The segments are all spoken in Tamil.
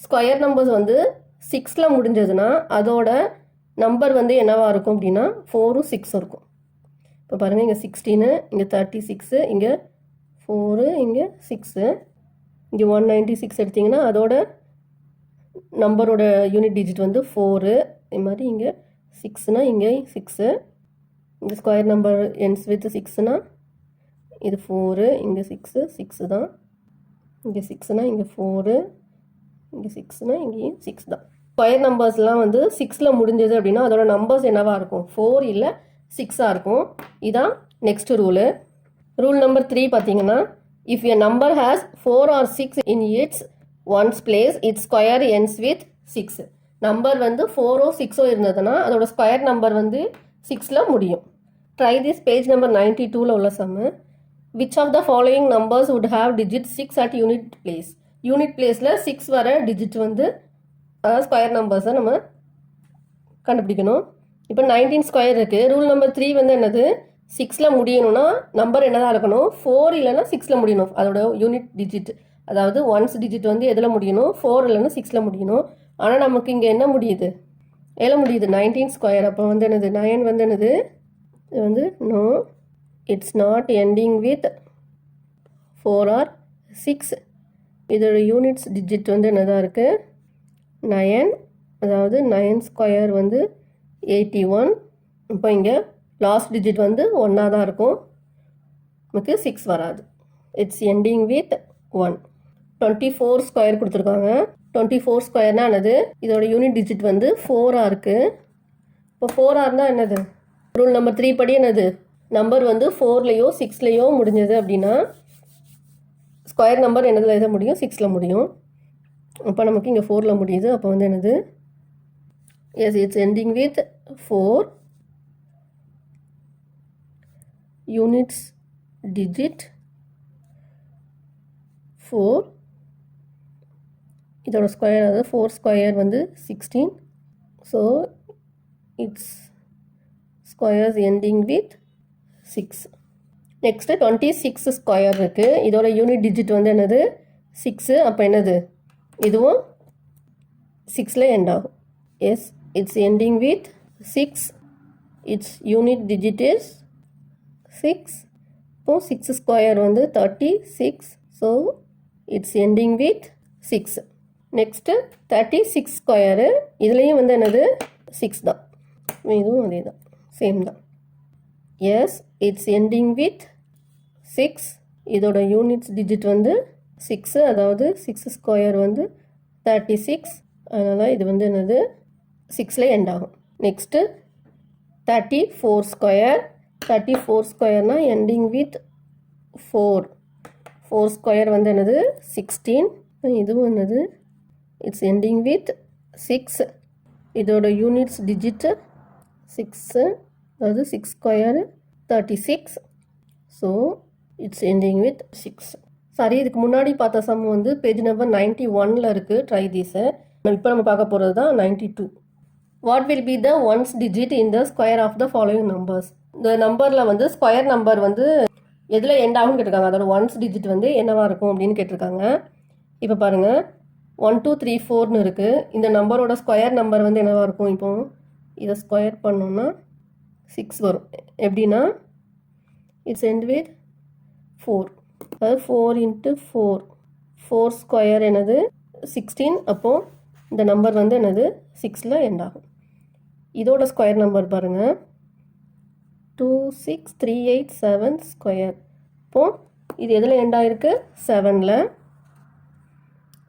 ஸ்கொயர் நம்பர்ஸ் வந்து 6ல் முடிஞ்சதுன்னா அதோட நம்பர் வந்து என்னவாக இருக்கும் அப்படின்னா 4ம் 6ம் இருக்கும். இப்போ பாருங்கள், இங்கே 16, இங்கே 36, இங்கே 4, இங்கே 6, இங்கே 196 எடுத்திங்கன்னா அதோட நம்பரோட யூனிட் டிஜிட் வந்து 4. இது மாதிரி இங்கே 6னா இங்கே 6, இங்கே ஸ்கொயர் நம்பர் எண்ட்ஸ் வித் 6னா இது 4, இங்கே 6 தான், இங்கே 6னா இங்கே 4, இங்கே 6னா இங்கேயும் 6 தான். ஸ்கொயர் நம்பர்ஸ்லாம் வந்து 6ல் முடிஞ்சது அப்படின்னா அதோட நம்பர்ஸ் என்னவாக இருக்கும், 4 இல்லை 6ஆக இருக்கும். இதுதான் நெக்ஸ்ட் ரூலு. ரூல் நம்பர் 3 பார்த்தீங்கன்னா, if a number has 4 or 6 in it's once place it's square ends with 6. Number வந்து 4ஓ 6ஓ இருந்ததுன்னா அதோட ஸ்கொயர் நம்பர் வந்து 6ல் முடியும். ட்ரை திஸ் பேஜ் நம்பர் 92ல் உள்ள சம்மு. Which of the following numbers would have digit 6 at unit place. Unit பிளேஸில் 6 வர டிஜிட் வந்து ஸ்கொயர் நம்பர்ஸை நம்ம கண்டுபிடிக்கணும். இப்போ 19 ஸ்கொயர் இருக்குது. ரூல் நம்பர் 3 வந்து என்னது, 6ல் முடியணும்னா நம்பர் என்னதான் இருக்கணும், 4 இல்லைன்னா 6ல் முடியணும். அதோட யூனிட் டிஜிட், அதாவது ஒன்ஸ் டிஜிட் வந்து எதில் முடியணும், 4 இல்லைன்னா 6ல் முடியணும். ஆனால் நமக்கு இங்கே என்ன முடியுது, எதில் முடியுது, 19 ஸ்கொயர். அப்போ வந்து என்னது, 9 வந்து என்னது, இது வந்து no, it's not ending with 4 or 6. இதோட யூனிட்ஸ் டிஜிட் வந்து என்னதான் இருக்குது, 9. அதாவது 9 ஸ்கொயர் வந்து 81. இப்போ இங்கே லாஸ்ட் டிஜிட் வந்து 1ஆக தான் இருக்கும், நமக்கு 6 வராது. It's ending with 1. 24 ஸ்கொயர் கொடுத்துருக்காங்க. 24 ஸ்கொயர்னா என்னது, இதோட யூனிட் டிஜிட் வந்து 4ஆக இருக்குது. இப்போ 4ஆக இருந்தால் என்னது, ரூல் நம்பர் 3 படி என்னது, நம்பர் வந்து 4லையோ 6லையோ முடிஞ்சது அப்படின்னா ஸ்கொயர் நம்பர் என்னதில் எழுத முடியும், 6ல் முடியும். அப்போ நமக்கு இங்கே 4ல் முடியுது. அப்போ வந்து என்னது, yes, it's ending with 4. Units digit 4. இதோட ஸ்கொயர், அதாவது 4 ஸ்கொயர் வந்து 16. So it's squares ending with 6. Next 26 square இருக்குது. இதோட யூனிட் டிஜிட் வந்து என்னது, 6. அப்போ என்னது, இதுவும் 6ல் எண்ட் ஆகும். Yes, it's ending with 6. It's unit digit is 6. இப்போ 6 ஸ்கொயர் வந்து 36. So it's ending with 6. Next 36 square, இதுலேயும் வந்து என்னது 6 தான், இதுவும் அதே தான், சேம் தான். Yes, it's ending with 6. இதோட யூனிட்ஸ் டிஜிட் வந்து 6, அதாவது 6 ஸ்கொயர் வந்து 36. அதனால் இது வந்து என்னது 6ல் எண்ட் ஆகும். Next 34 square. 34 ஸ்கொயர்னால் எண்டிங் வித் 4. 4 ஸ்கொயர் வந்து என்னது 16. இதுவும் என்னது, இட்ஸ் எண்டிங் வித் 6. இதோட யூனிட்ஸ் டிஜிட்டு 6, அதாவது 6 square 36. So it's ending with 6. சரி, இதுக்கு முன்னாடி பார்த்த சம் வந்து பேஜ் நம்பர் 91ல் இருக்குது. Try these. இப்போ நம்ம பார்க்க போகிறது தான் 92. What will be the one's digit in the square of the following numbers. இந்த நம்பரில் வந்து ஸ்கொயர் நம்பர் வந்து எதில் எண்ட் ஆகும்னு கேட்டிருக்காங்க. அதோட ஒன்ஸ் டிஜிட் வந்து என்னவாக இருக்கும் அப்படின்னு கேட்டிருக்காங்க. இப்போ பாருங்கள், 1 2 3 4ன்னு இருக்குது. இந்த நம்பரோட ஸ்கொயர் நம்பர் வந்து என்னவாக இருக்கும், இப்போ இதை ஸ்கொயர் பண்ணோம்னா 6 வரும். எப்படின்னா இட்ஸ் எண்ட் வித் 4. அதாவது 4 × 4. 4 ஸ்கொயர் என்னது 16. அப்போது இந்த நம்பர் வந்து என்னது 6ல் எண்ட் ஆகும். இதோட ஸ்கொயர் நம்பர் பாருங்கள், 26387 ஸ்கொயர். இப்போது இது எதில் எண்ட் ஆகிருக்கு, 7ல்.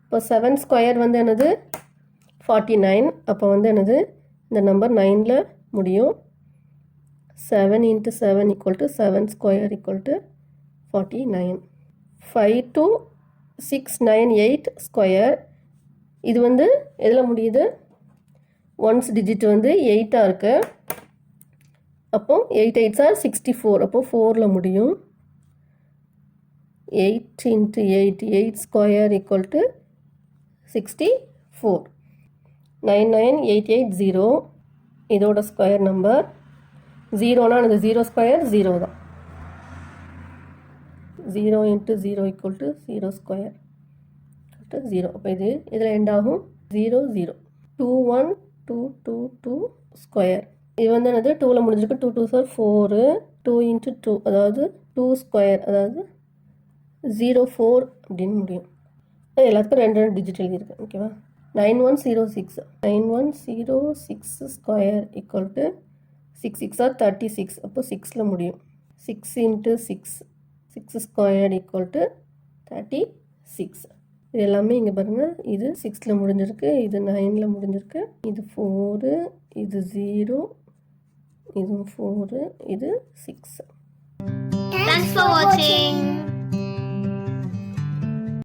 இப்போ 7 ஸ்கொயர் வந்து என்னது 49. அப்போ வந்து என்னது இந்த நம்பர் 9ல் முடியும். 7 × 7 = 7 ஸ்கொயர் = 49. 52698 ஸ்கொயர். இது வந்து எதில் முடியுது, ஒன்ஸ் டிஜிட் வந்து 8ஆக இருக்குது. அப்போது 8 8s are 64. அப்போது 4ல் முடியும். 8 × 8, 8 ஸ்கொயர் = 64. 99880. இதோட ஸ்கொயர் நம்பர் 0னா அந்த 0 ஸ்கொயர் 0 தான். 0 × 0 = 0 ஸ்கொயர் 0. அப்போ இது இதில் எண்ட் ஆகும் 0 0. 2 1 2 2 2 ஸ்கொயர். இது வந்து என்னது 2ல் முடிஞ்சிருக்கு. 2 2 சார் 4 2 இன்ட்டு 2 அதாவது 2 ஸ்கொயர் அதாவது 04 அப்படின்னு முடியும். எல்லாத்துக்கும் 2 2 டிஜிட் எழுதியிருக்கு. ஓகேவா? 9106 9106 ஸ்கொயர் ஈக்குவல் டு 6 6 ஆர் 36. அப்போ 6ல் முடியும். 6 இன்ட்டு 6 6 ஸ்கொயர் ஈக்குவல் டு 36. இது எல்லாமே இங்கே பாருங்கள், இது 6ல் முடிஞ்சிருக்கு, இது 9ல் முடிஞ்சிருக்கு, இது 4, இது 0, இது 4, இது 6. Thanks for watching.